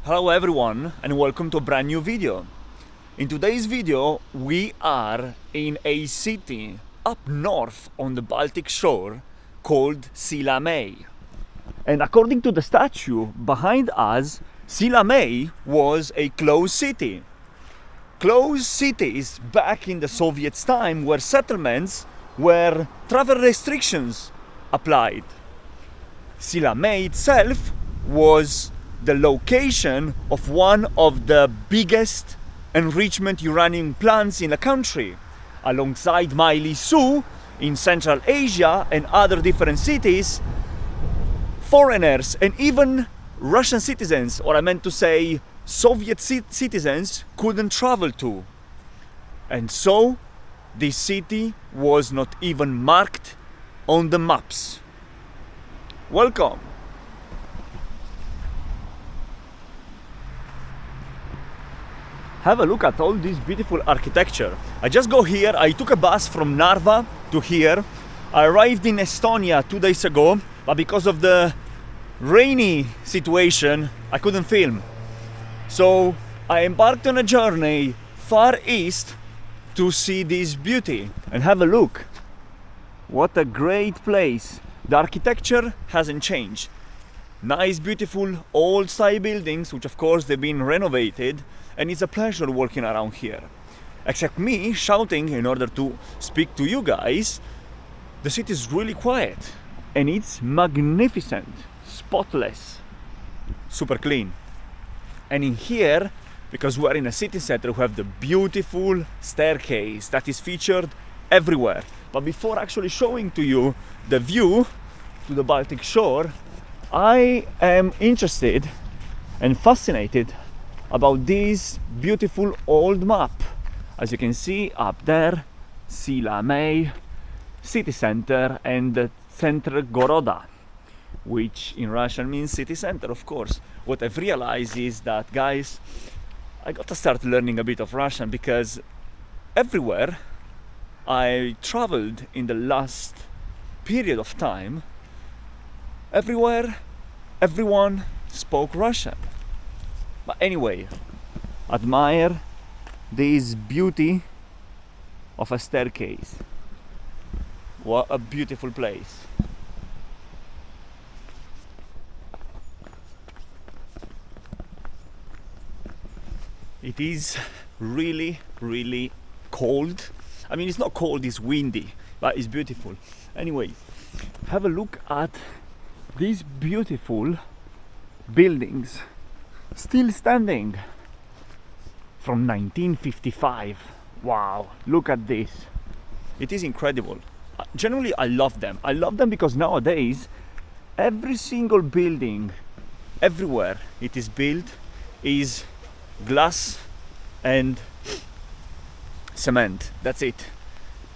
Hello everyone and welcome to a brand new video. In today's video we are in a city up north on the Baltic shore called Sillamäe. And according to the statue behind us, Sillamäe was a closed city. Closed cities back in the Soviet time were settlements where travel restrictions applied. Sillamäe itself was the location of one of the biggest enrichment uranium plants in the country, alongside Maili Su in Central Asia and other different cities. Foreigners and even Russian citizens, or I meant to say Soviet citizens, couldn't travel to. And so this city was not even marked on the maps. Welcome! Have a look at all this beautiful architecture. I just go here, I took a bus from Narva to here. I arrived in Estonia 2 days ago, but because of the rainy situation, I couldn't film. So I embarked on a journey far east to see this beauty and have a look. What a great place. The architecture hasn't changed. Nice, beautiful, old-style buildings, which of course they've been renovated, and it's a pleasure walking around here. Except me shouting in order to speak to you guys. The city is really quiet and it's magnificent, spotless, super clean. And in here, because we are in a city center, we have the beautiful staircase that is featured everywhere. But before actually showing to you the view to the Baltic shore, I am interested and fascinated about this beautiful old map. As you can see up there, Sillamäe city center and the Centre Goroda, which in Russian means city center, of course. What I've realized is that, guys, I got to start learning a bit of Russian, because everywhere I traveled in the last period of time, everywhere everyone spoke Russian. But anyway, admire this beauty of a staircase. What a beautiful place. It is really, really cold. I mean, it's not cold, it's windy, but it's beautiful. Anyway, have a look at these beautiful buildings still standing from 1955. Wow, look at this. It is incredible. Generally, I love them. I love them because nowadays every single building, everywhere it is built, is glass and cement. That's it.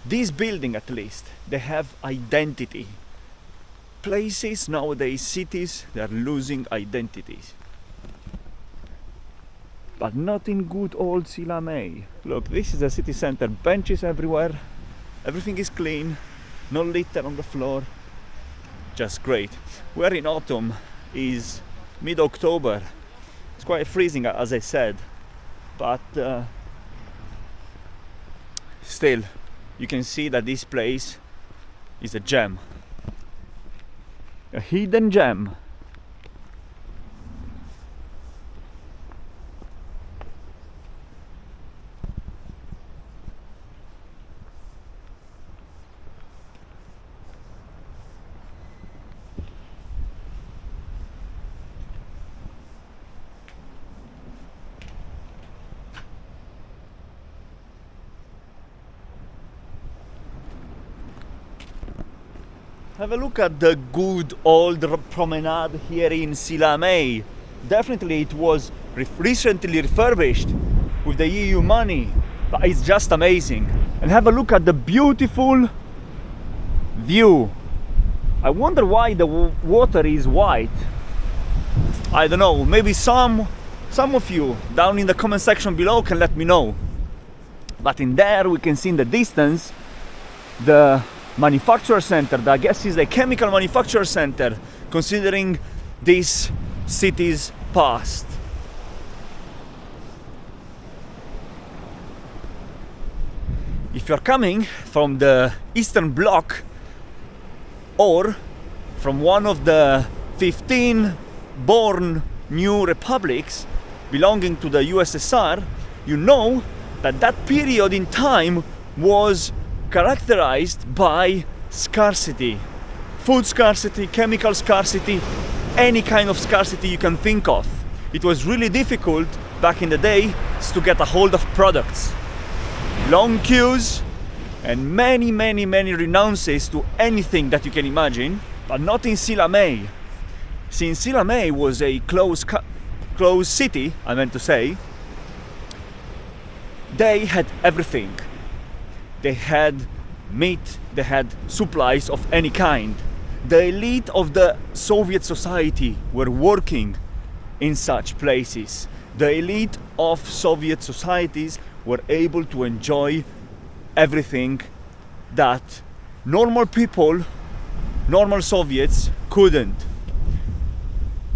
This building, at least, they have identity. Places nowadays, cities, they are losing identities. But not in good old Sillamäe. Look, this is the city center. Benches everywhere. Everything is clean. No litter on the floor. Just great. We're in autumn. Is mid-October. It's quite freezing, as I said. But still, you can see that this place is a gem. A hidden gem. Have a look at the good old promenade here in Sillamäe. Definitely it was recently refurbished with the EU money, but it's just amazing. And have a look at the beautiful view. I wonder why the water is white. I don't know, maybe some of you down in the comment section below can let me know. But in there we can see in the distance the manufacturer center, that I guess is a chemical manufacturer center, considering this city's past. if you're coming from the Eastern Bloc or from one of the 15 born new republics belonging to the USSR, you know that that period in time was characterized by scarcity. Food scarcity, chemical scarcity, any kind of scarcity you can think of. It was really difficult back in the day to get a hold of products. Long queues and many renounces to anything that you can imagine, but not in Sillamäe. Since Sillamäe was a closed city, I meant to say, they had everything. They had meat, they had supplies of any kind. The elite of the Soviet society were working in such places. The elite of Soviet societies were able to enjoy everything that normal people, normal Soviets couldn't.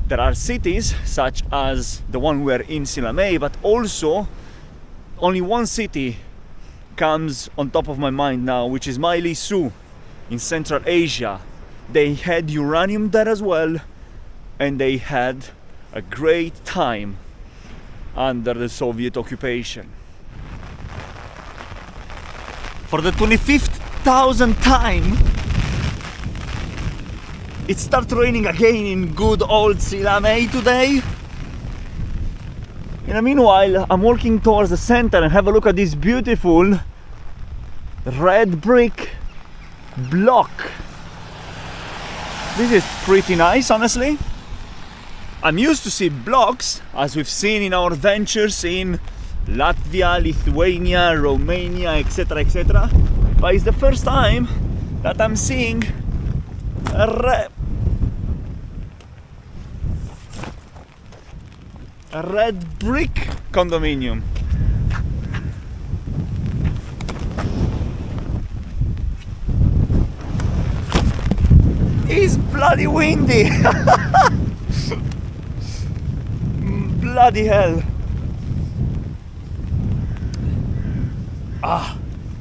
There are cities such as the one we're in, Sillamäe, but also only one city comes on top of my mind now, which is Su in Central Asia. They had uranium there as well, and they had a great time under the Soviet occupation. For the 25,000th time, it started raining again in good old Sillamäe today. In the meanwhile, I'm walking towards the center and have a look at this beautiful red brick block. This is pretty nice, honestly. I'm used to see blocks, as we've seen in our ventures in Latvia, Lithuania, Romania, etc. But it's the first time that I'm seeing a red brick condominium. It's bloody windy. Bloody hell.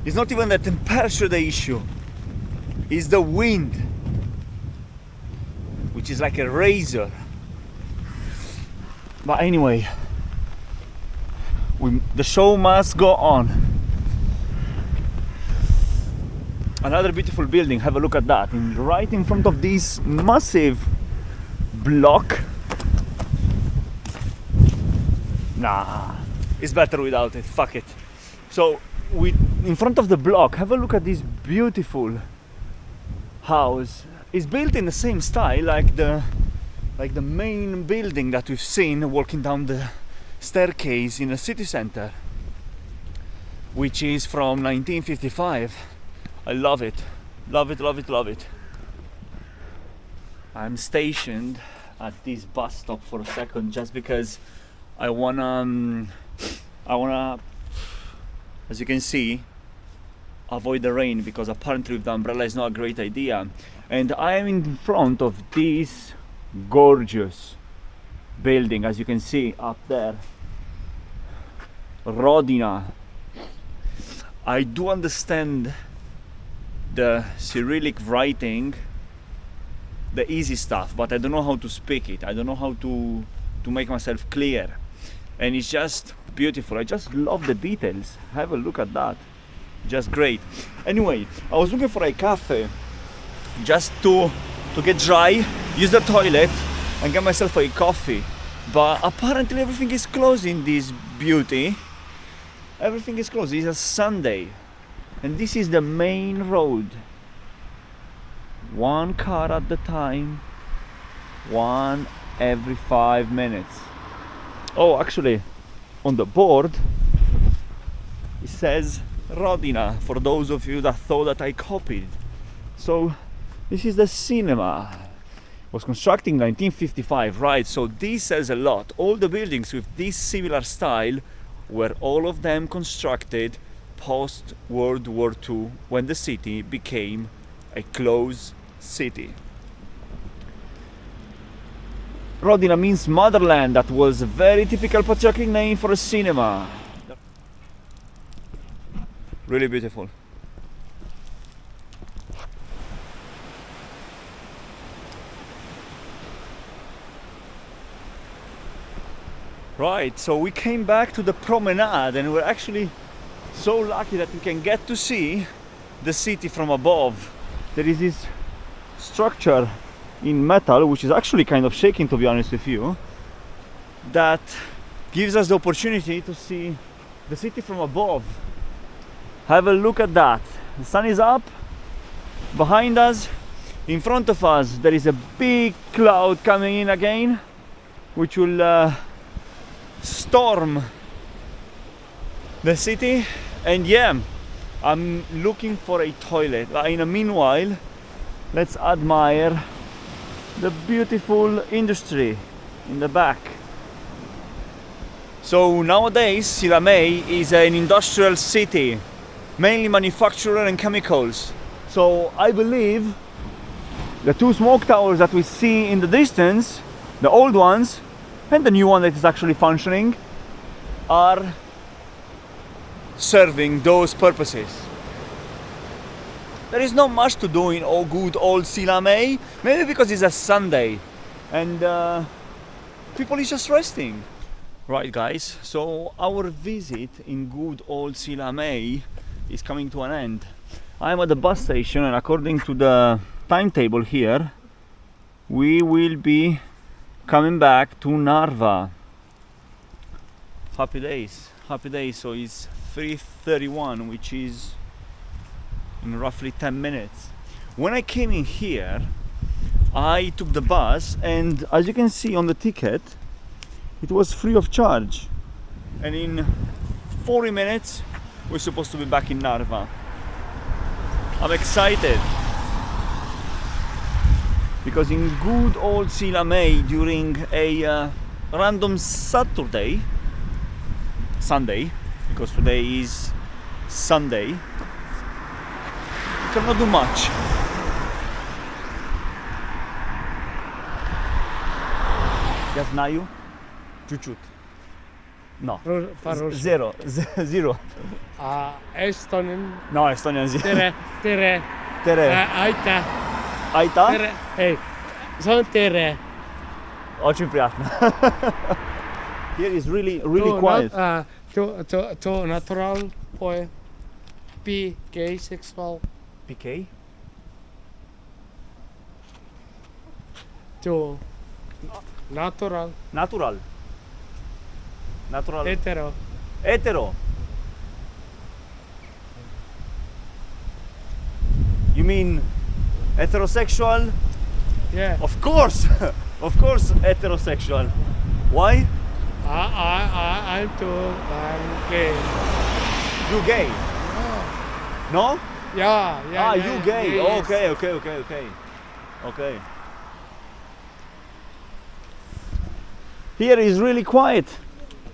It's not even the temperature the issue. It's the wind, which is like a razor. But anyway, the show must go on. Another beautiful building, have a look at that. Right in front of this massive block. Nah, it's better without it, fuck it. So, in front of the block, have a look at this beautiful house. It's built in the same style like the main building that we've seen walking down the staircase in the city center, which is from 1955. I love it. Love it. I'm stationed at this bus stop for a second just because I wanna, as you can see, avoid the rain, because apparently with the umbrella is not a great idea. And I am in front of this gorgeous building, as you can see up there, Rodina. I do understand the Cyrillic writing, the easy stuff, but I don't know how to speak it. I don't know how to make myself clear, and it's just beautiful. I just love the details. Have a look at that, just great. Anyway, I was looking for a cafe just to get dry, use the toilet and get myself a coffee, but apparently everything is closed in this beauty. Everything is closed. It's a Sunday and this is the main road. One car at the time, one every 5 minutes. Oh, actually on the board it says Rodina, for those of you that thought that I copied. So this is the cinema. It was constructed in 1955, right? So this says a lot. All the buildings with this similar style were all of them constructed post World War II, when the city became a closed city. Rodina means motherland. That was a very typical patriotic name for a cinema. Really beautiful. Right, so we came back to the promenade and we're actually so lucky that we can get to see the city from above. There is this structure in metal, which is actually kind of shaking, to be honest with you, that gives us the opportunity to see the city from above. Have a look at that. The sun is up behind us. In front of us there is a big cloud coming in again, which will storm the city. And yeah, I'm looking for a toilet. In the meanwhile, let's admire the beautiful industry in the back. So nowadays Sillamäe is an industrial city, mainly manufacturer and chemicals. So I believe the two smoke towers that we see in the distance, the old ones and the new one that is actually functioning, are serving those purposes. There is not much to do in good old Sillamäe, maybe because it's a Sunday and people is just resting. Right guys, so our visit in good old Sillamäe is coming to an end. I'm at the bus station and according to the timetable here, we will be coming back to Narva. Happy days, happy days. So it's 3:31, which is in roughly 10 minutes. When I came in here, I took the bus and as you can see on the ticket, it was free of charge. And in 40 minutes, we're supposed to be back in Narva. I'm excited. Because in good old Sillamäe, during a random Sunday, because today is Sunday, you cannot do much. Я знаю чуть-чуть. No. Zero. Zero. Estonian. No, Estonian zero. Tere, tere. Tere. Aitäh. Aitäh? Tere. Ei, se on tere. Очень приятно. Here is really quiet. To natural boy. Be gay sexual. PK? To natural. Natural. Natural. Hetero. Hetero. You mean heterosexual? Yeah. Of course. Of course heterosexual. Why? I'm gay. You gay? No? Yeah. You gay. Yes. Okay. Here is really quiet.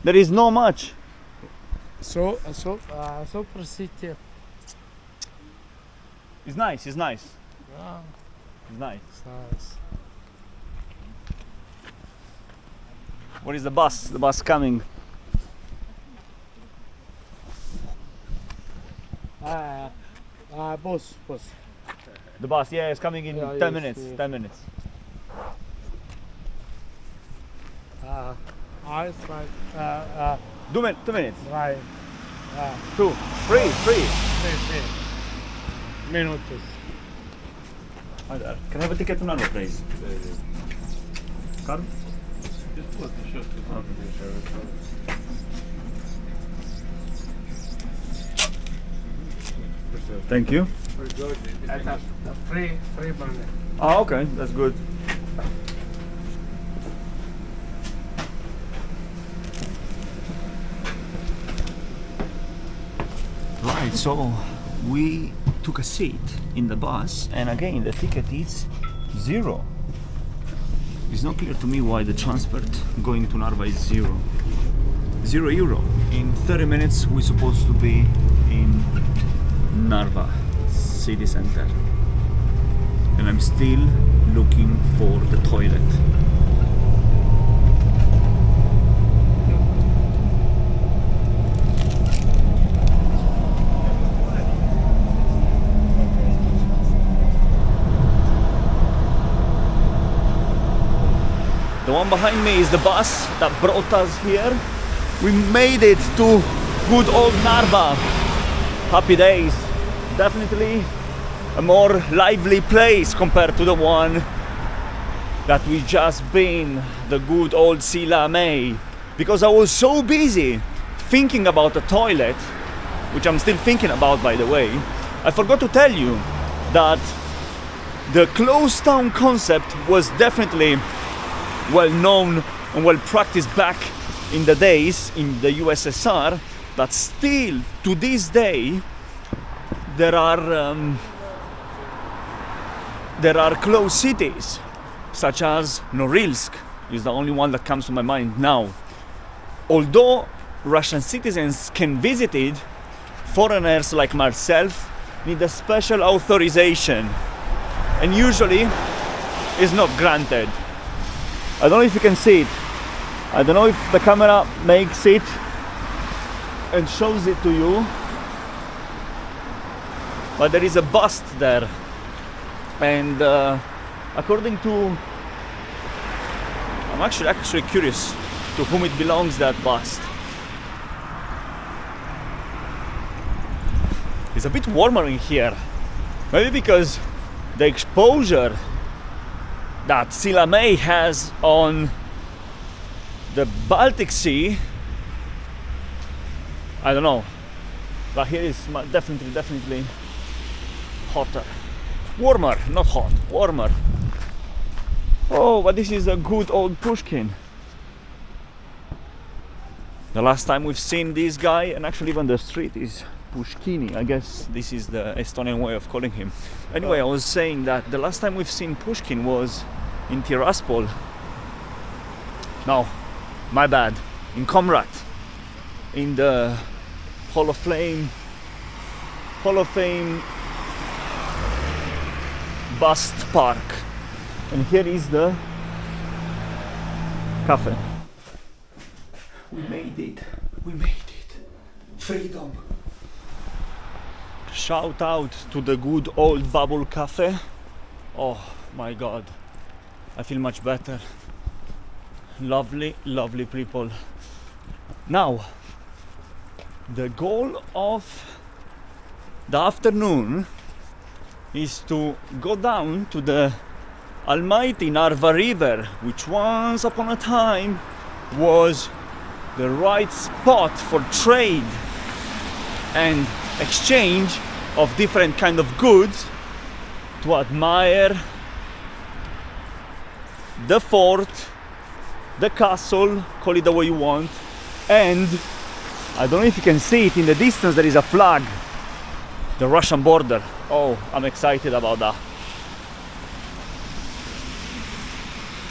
There is no much. So city. It's nice. Yeah, It's nice. it's nice. What is the bus? The bus coming. Boss. The bus, yeah, it's coming in 10 minutes. Yes. 10 minutes. It's like 2 minutes. right. 2, 3. 3 minutes. Hi there. Can I have a ticket to Narva, please? Card? Thank you. Free money. Oh, okay, that's good. Right, so we took a seat in the bus, and again the ticket is 0. It's not clear to me why the transport going to Narva is 0. €0. In 30 minutes we're supposed to be in Narva city center, and I'm still looking for the toilet. behind me is the bus that brought us here. We made it to good old Narva. Happy days. Definitely a more lively place compared to the one that we just been, the good old Sillamäe. Because I was so busy thinking about the toilet, which I'm still thinking about, by the way, I forgot to tell you that the closed town concept was definitely well known and well practiced back in the days in the USSR, but still to this day there are closed cities such as Norilsk is the only one that comes to my mind now. Although Russian citizens can visit it, foreigners like myself need a special authorization, and usually is not granted. I don't know if you can see it. I don't know if the camera makes it and shows it to you, but there is a bust there, and according to, I'm actually curious to whom it belongs, that bust. It's a bit warmer in here, maybe because the exposure that Sillamäe has on the Baltic Sea, I don't know, but here is definitely hotter, warmer, not hot, warmer. Oh, but this is a good old Pushkin. The last time we've seen this guy, and actually even the street is Pushkini, I guess this is the Estonian way of calling him. Anyway, I was saying that the last time we've seen Pushkin was in Tiraspol. No, my bad, in Comrat, in the Hall of Fame bust park. And here is the cafe. We made it. Freedom. Shout out to the good old bubble cafe. Oh my god, I feel much better. Lovely people. Now, the goal of the afternoon is to go down to the almighty Narva River, which once upon a time was the right spot for trade and exchange of different kind of goods, to admire the fort, the castle, call it the way you want, and I don't know if you can see it in the distance, there is a flag, the Russian border. Oh, I'm excited about that.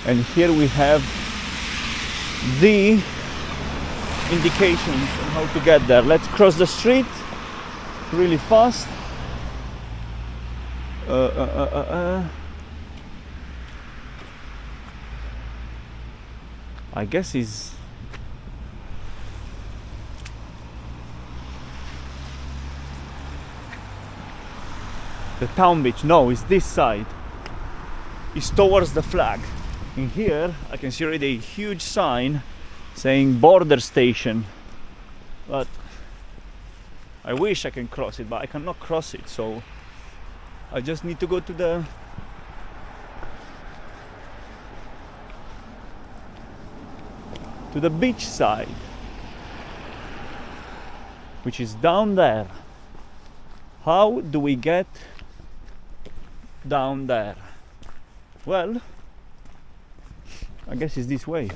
And here we have the indications on how to get there. Let's cross the street really fast. I guess is the town beach. No, it's this side. It's towards the flag. In here I can see already a huge sign saying border station, but I wish I can cross it, but I cannot cross it, so I just need to go to the beach side, which is down there. How do we get down there? Well, I guess it's this way.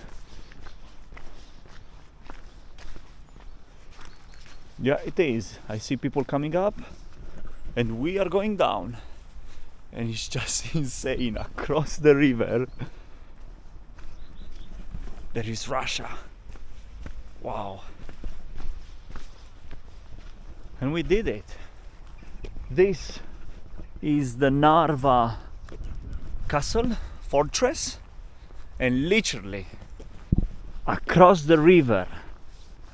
Yeah, it is. I see people coming up and we are going down, and it's just insane. Across the river there is Russia. Wow. And we did it. This is the Narva Castle, Fortress, and literally across the river,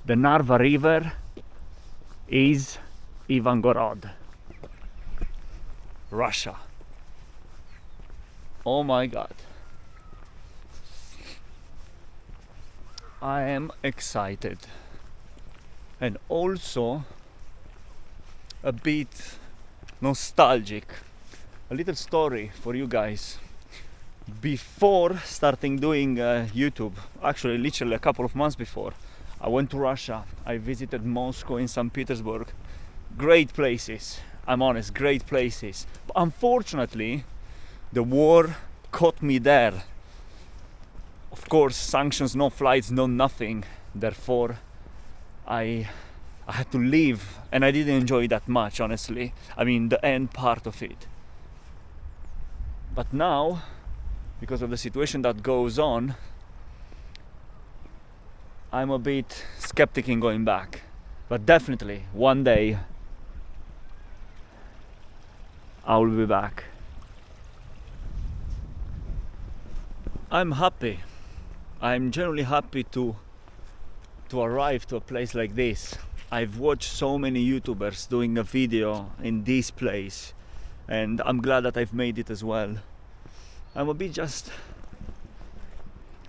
the Narva River, is Ivangorod, Russia. Oh my god. I am excited and also a bit nostalgic. A little story for you guys. Before starting doing YouTube, actually literally a couple of months before, I went to Russia. I visited Moscow and St. Petersburg. Great places, I'm honest, great places. But unfortunately, the war caught me there. Of course, sanctions, no flights, no nothing. Therefore, I had to leave, and I didn't enjoy that much, honestly. I mean, the end part of it. But now, because of the situation that goes on, I'm a bit skeptic in going back. But definitely, one day, I will be back. I'm happy. I'm genuinely happy to arrive to a place like this. I've watched so many YouTubers doing a video in this place, and I'm glad that I've made it as well. I'm a bit just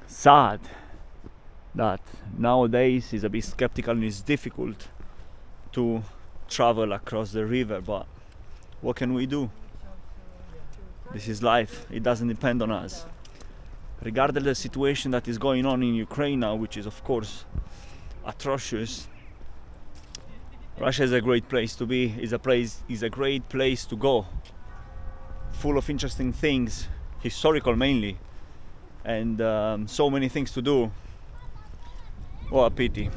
sad that nowadays is a bit skeptical and it's difficult to travel across the river, but what can we do? This is life, it doesn't depend on us. Regardless of the situation that is going on in Ukraine now, which is of course atrocious, Russia is a great place to be, is a great place to go. Full of interesting things, historical mainly, and so many things to do. What a pity.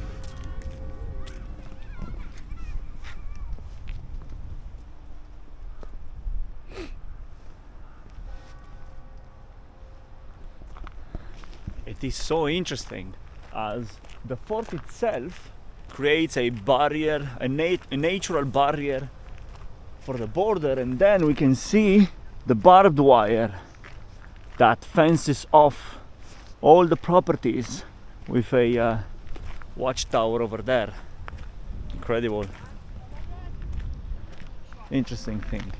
It is so interesting as the fort itself creates a barrier, a natural barrier for the border, and then we can see the barbed wire that fences off all the properties with a watchtower over there. Incredible. Interesting thing.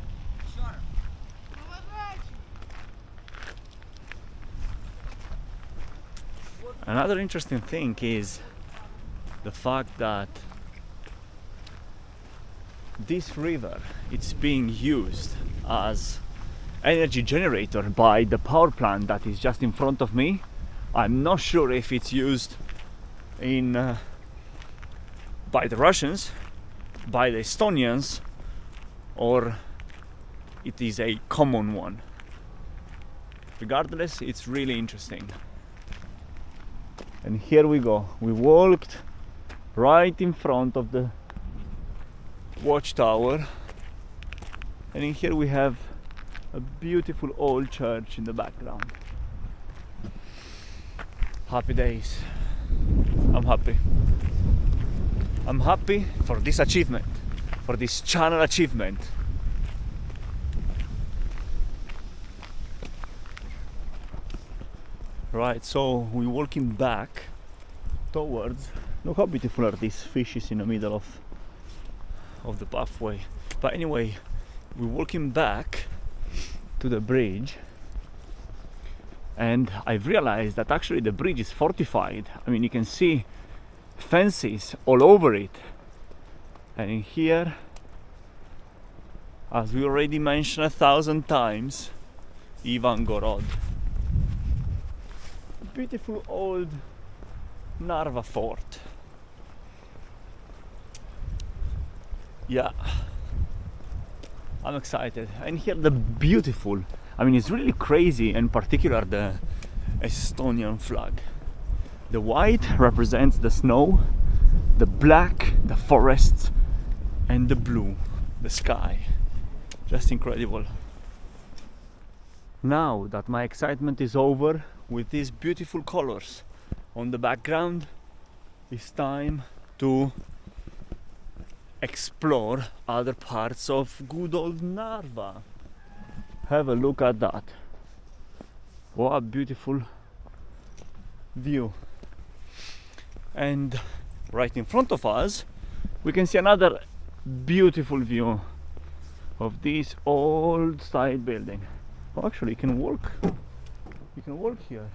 Another interesting thing is the fact that this river, it's being used as energy generator by the power plant that is just in front of me. I'm not sure if it's used in by the Russians, by the Estonians, or it is a common one. Regardless, it's really interesting. And here we go. We walked right in front of the watchtower, and in here we have a beautiful old church in the background. Happy days. I'm happy. I'm happy for this achievement, for this channel achievement. Right, so we're walking back towards, look how beautiful are these fishes in the middle of the pathway. But anyway, we're walking back to the bridge, and I've realized that actually the bridge is fortified. I mean, you can see fences all over it, and in here, as we already mentioned 1,000 times, Ivangorod. Beautiful old Narva fort. Yeah, I'm excited. And here the beautiful, I mean, it's really crazy, in particular the Estonian flag. The white represents the snow, the black the forests, and the blue the sky. Just incredible. Now that my excitement is over with these beautiful colors on the background, it's time to explore other parts of good old Narva. Have a look at that. What a beautiful view. And right in front of us we can see another beautiful view of this old style building. Oh, actually you can walk here.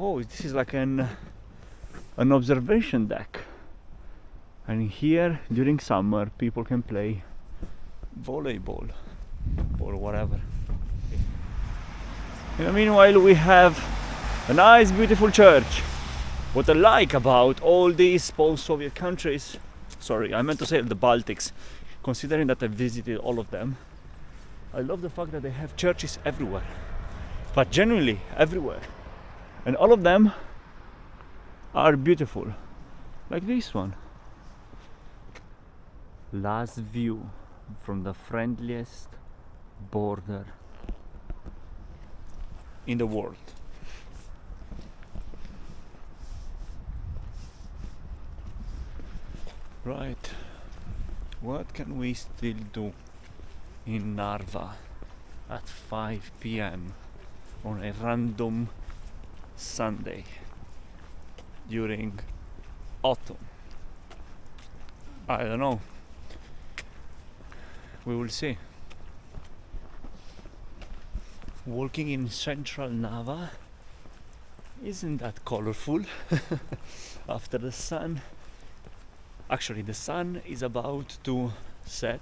Oh, this is like an an observation deck, and here during summer people can play volleyball or whatever. In the meanwhile, we have a nice beautiful church. What I like about all these post-Soviet countries, sorry, I meant to say the Baltics, considering that I visited all of them, I love the fact that they have churches everywhere, but genuinely everywhere, and all of them are beautiful, like this one. Last view from the friendliest border in the world. Right, what can we still do in Narva at 5 p.m. on a random Sunday during autumn? I don't know. We will see. Walking in central Narva isn't that colorful after the sun. Actually, the sun is about to set,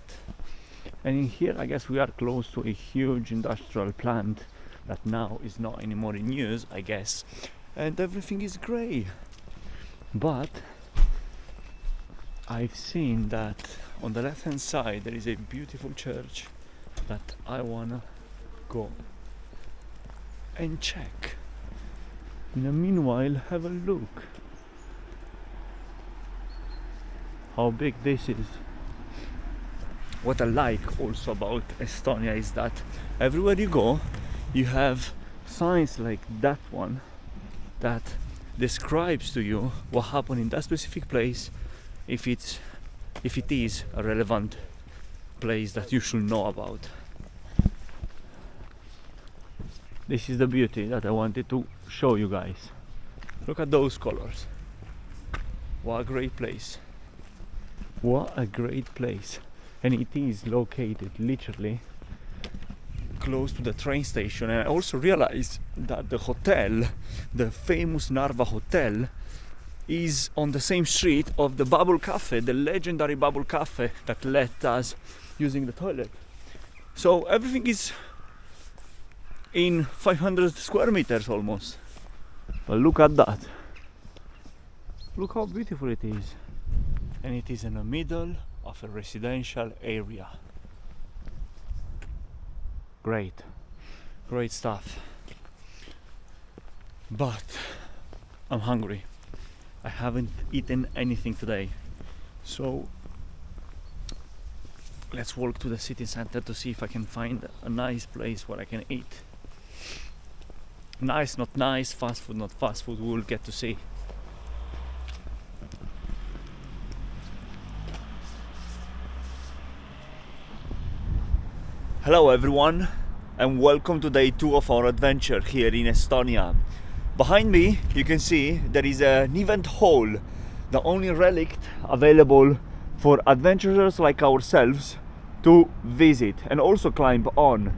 and in here I guess we are close to a huge industrial plant that now is not anymore in use, I guess, and everything is grey. But I've seen that on the left hand side there is a beautiful church that I wanna go and check. In the meanwhile, have a look how big this is. What I like also about Estonia is that everywhere you go you have signs like that one that describes to you what happened in that specific place, if it is a relevant place that you should know about. This is the beauty that I wanted to show you guys. Look at those colors. What a great place. What a great place. And it is located literally close to the train station. And I also realized that the hotel, the famous Narva Hotel, is on the same street of the Bubble Cafe, the legendary Bubble Cafe that let us using the toilet. So everything is in 500 square meters almost. But look at that. Look how beautiful it is. And it is in the middle of a residential area. Great, great stuff. But I'm hungry. I haven't eaten anything today. So let's walk to the city center to see if I can find a nice place where I can eat. Nice, not nice, fast food, not fast food, we will get to see. Hello everyone, and welcome to day 2 of our adventure here in Estonia. Behind me you can see there is an event hall, the only relic available for adventurers like ourselves to visit and also climb on.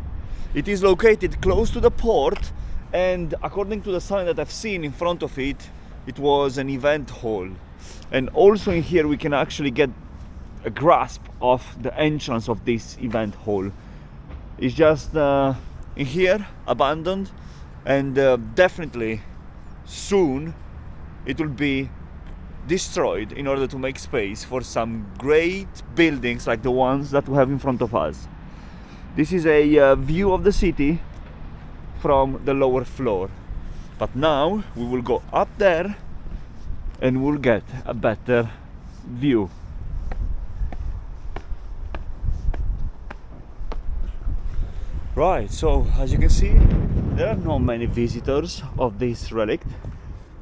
It is located close to the port, and according to the sign that I've seen in front of it, it was an event hall. And also in here we can actually get a grasp of the entrance of this event hall. It's just in here, abandoned, and definitely soon it will be destroyed in order to make space for some great buildings like the ones that we have in front of us. This is a view of the city from the lower floor, but now we will go up there and we'll get a better view. Right, so as you can see, there are not many visitors of this relic,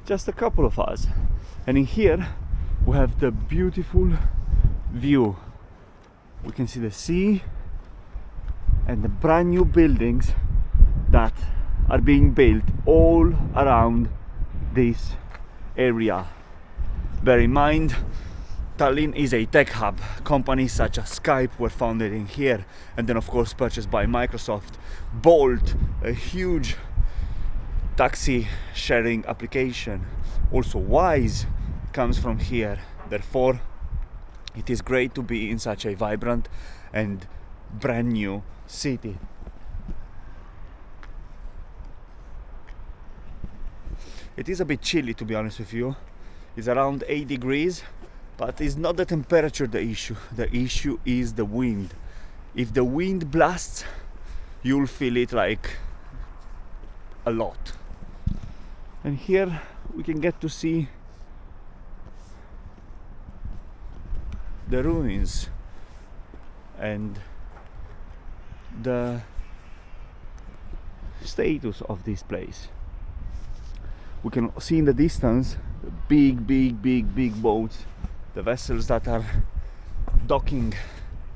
just a couple of us. And in here we have the beautiful view. We can see the sea and the brand new buildings that are being built all around this area. Bear in mind, Tallinn is a tech hub. Companies such as Skype were founded in here, and then of course purchased by Microsoft. Bolt, a huge taxi sharing application. Also Wise, comes from here. Therefore, it is great to be in such a vibrant and brand new city. It is a bit chilly, to be honest with you. It's around 8 degrees, but it's not the temperature the issue. The issue is the wind. If the wind blasts, you'll feel it like a lot. And here we can get to see the ruins and the status of this place. We can see in the distance big boats, the vessels that are docking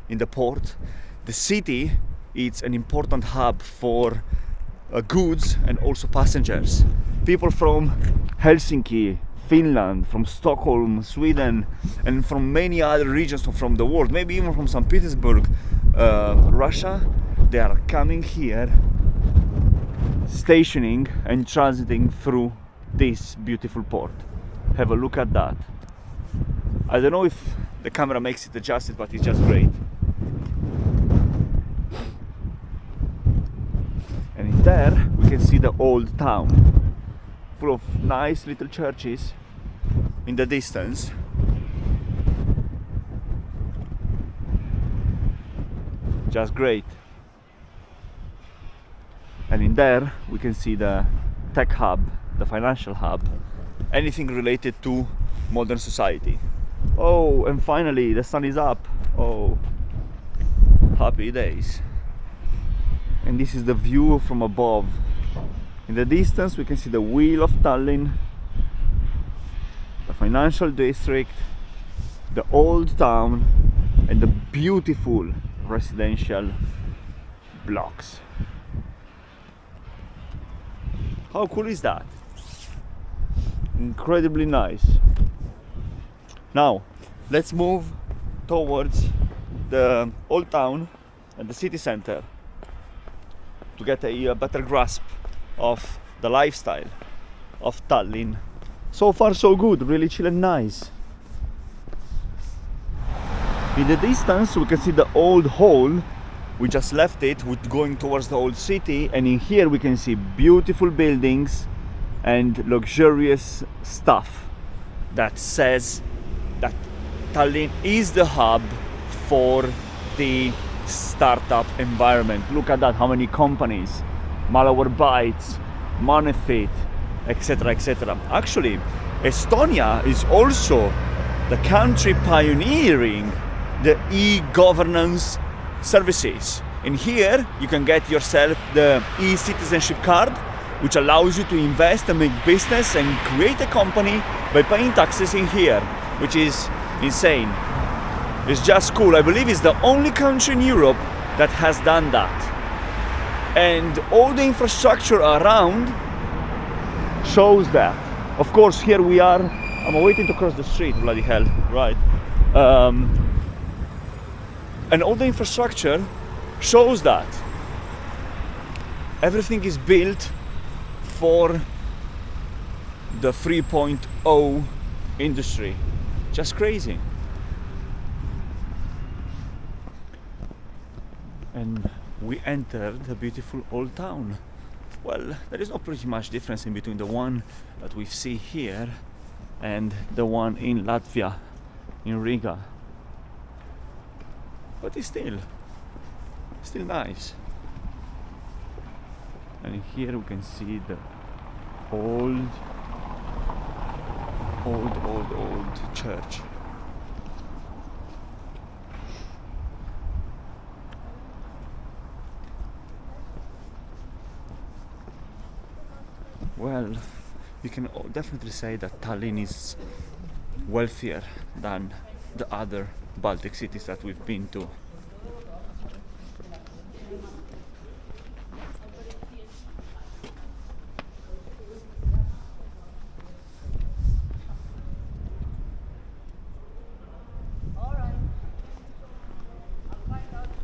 in the port. The city is an important hub for goods and also passengers. People from Helsinki, Finland, from Stockholm, Sweden, and from many other regions from the world, maybe even from St. Petersburg, Russia, they are coming here, stationing and transiting through this beautiful port. Have a look at that. I don't know if the camera makes it adjusted, but it's just great. And in there we can see the old town, full of nice little churches in the distance. Just great. And in there we can see the tech hub, the financial hub, anything related to modern society. Oh, and finally the sun is up. Oh, happy days. And this is the view from above. In the distance we can see the wheel of Tallinn, the financial district, the old town, and the beautiful residential blocks. How cool is that? Incredibly nice. Now let's move towards the old town and the city center to get a better grasp of the lifestyle of Tallinn. So far so good, really chill and nice. In the distance we can see the old hall. We just left it, we're going towards the old city, and in here we can see beautiful buildings and luxurious stuff that says that Tallinn is the hub for the startup environment. Look at that, how many companies, Malwarebytes, Moneyfit, etc, etc. Actually, Estonia is also the country pioneering the e-governance services. In here you can get yourself the e-citizenship card, which allows you to invest and make business and create a company by paying taxes in here, which is insane. It's just cool. I believe it's the only country in Europe that has done that. And all the infrastructure around shows that. Of course, here we are. I'm waiting to cross the street, bloody hell, right? And all the infrastructure shows that. Everything is built for the 3.0 industry. Just crazy. And we entered the beautiful old town. Well, there is not pretty much difference in between the one that we see here and the one in Latvia, in Riga. But it's still nice. And here we can see the old church. Well, you can definitely say that Tallinn is wealthier than the other Baltic cities that we've been to.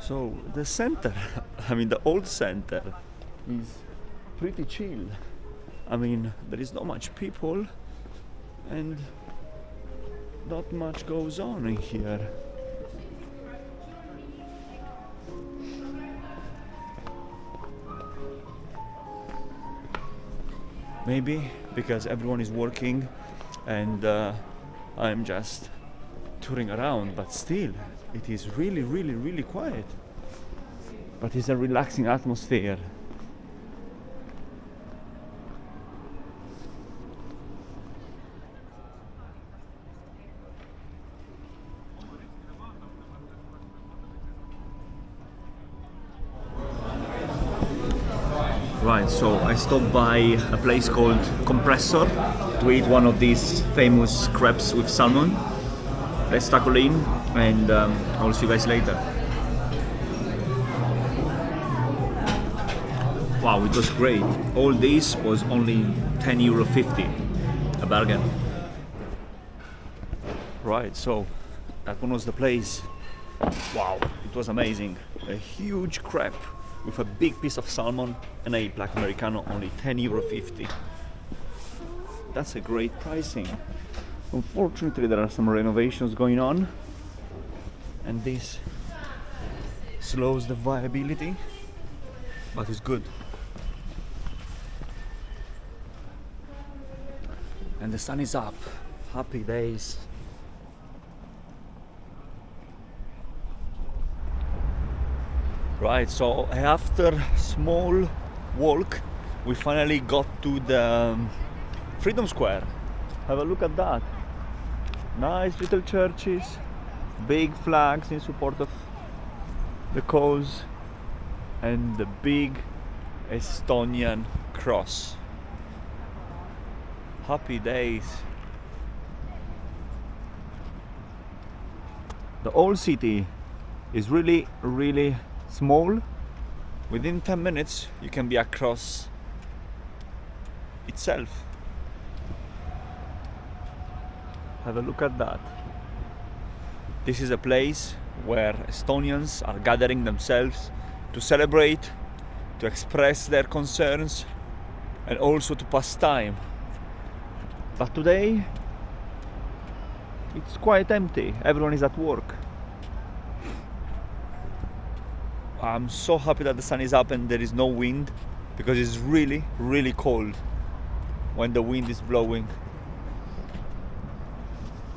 So the center, I mean the old center, is pretty chill. I mean, there is not much people, and not much goes on in here. Maybe because everyone is working and I'm just touring around, but still it is really quiet. But it's a relaxing atmosphere. Right, so I stopped by a place called Compressor to eat one of these famous crepes with salmon. Let's tackle in and I'll see you guys later. Wow, it was great. All this was only €10.50, a bargain. Right, so that one was the place. Wow, it was amazing. A huge crepe with a big piece of salmon and a black Americano, only €10.50. That's a great pricing. Unfortunately, there are some renovations going on, and this slows the viability, but it's good. And the sun is up. Happy days. Right, so after small walk, we finally got to the Freedom Square. Have a look at that. Nice little churches, big flags in support of the cause, and the big Estonian cross. Happy days. The old city is really small. Within 10 minutes you can be across itself. Have a look at that. This is a place where Estonians are gathering themselves to celebrate, to express their concerns, and also to pass time. But today it's quite empty. Everyone is at work. I'm so happy that the sun is up and there is no wind, because it's really cold when the wind is blowing.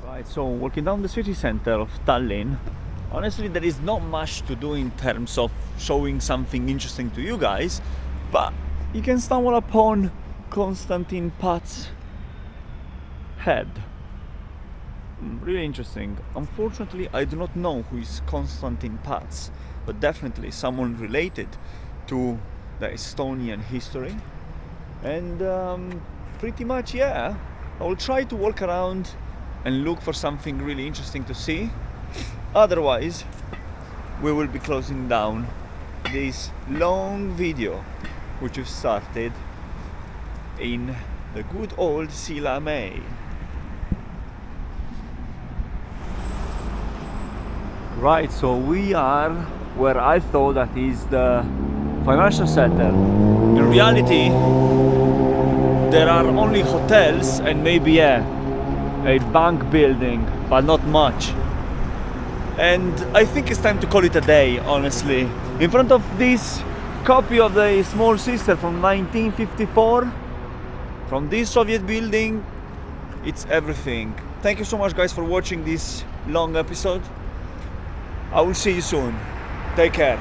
Right, so walking down the city center of Tallinn, honestly there is not much to do in terms of showing something interesting to you guys, but you can stumble upon Konstantin Pat's head. Really interesting. Unfortunately, I do not know who is Konstantin Pats, but definitely someone related to the Estonian history. And pretty much, yeah, I will try to walk around and look for something really interesting to see. Otherwise, we will be closing down this long video which we've started in the good old Sillamäe. Right, so we are where I thought that is the financial center. In reality, there are only hotels and maybe a bank building, but not much. And I think it's time to call it a day, honestly. In front of this copy of the Small Sister from 1954, from this Soviet building, it's everything. Thank you so much, guys, for watching this long episode. I will see you soon. Take care.